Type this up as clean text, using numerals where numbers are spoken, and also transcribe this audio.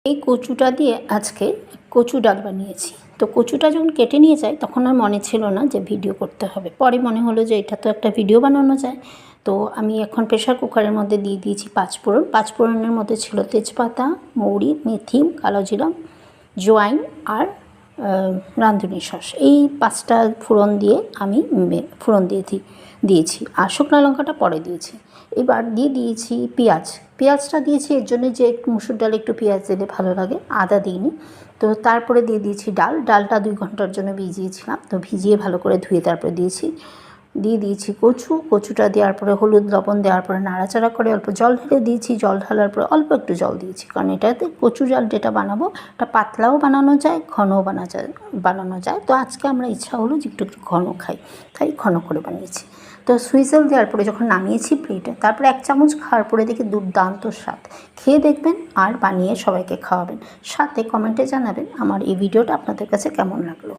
এই কচুটা দিয়ে আজকে কচু ডাল বানিয়েছি। তো কচুটা যখন কেটে নিয়ে যাই তখন আর মনে ছিল না যে ভিডিও করতে হবে। পরে মনে হলো যে এটা তো একটা ভিডিও বানানো যায়। তো আমি এখন প্রেশার কুকারের মধ্যে দিয়ে দিয়েছি পাঁচফোড়ন। পাঁচফোড়নের মধ্যে ছিল তেজপাতা, মৌরি, মেথি, কালো জিরা, জোয়াইন আর রাঁধুনি সস। এই 5টা ফোড়ন দিয়ে আমি ফোড়ন দিয়েছি আর শুকনো লঙ্কাটা পরে দিয়েছি। এবার দিয়ে দিয়েছি পেঁয়াজটা দিয়েছি এর জন্য যে মুসুর ডালে একটু পেঁয়াজ দিলে ভালো লাগে, আদা দিইনি। তো তারপরে দিয়ে দিয়েছি ডালটা 2 ঘন্টার জন্য ভিজিয়েছিলাম। তো ভিজিয়ে ভালো করে ধুয়ে তারপরে দিয়েছি কচুটা দেওয়ার পরে হলুদ লবণ দেওয়ার পরে নাড়াচাড়া করে অল্প জল ঢেলে দিয়েছি। জল ঢালার পরে অল্প একটু জল দিয়েছি, কারণ এটাতে কচু ডাল যেটা বানাবো এটা পাতলাও বানানো যায়, ঘনও বানানো যায়। তো আজকে আমরা ইচ্ছা হলো যে একটু ঘন খাই, তাই ঘন করে বানিয়েছি। তো হুইসেল দেওয়ার পরে যখন নামিয়েছি প্লেটে, তারপরে 1 চামচ খাওয়ার পরে দেখি দুর্দান্ত স্বাদ। খেয়ে দেখবেন আর বানিয়ে সবাইকে খাওয়াবেন। সাথে কমেন্টে জানাবেন আমার এই ভিডিওটা আপনাদের কাছে কেমন লাগলো।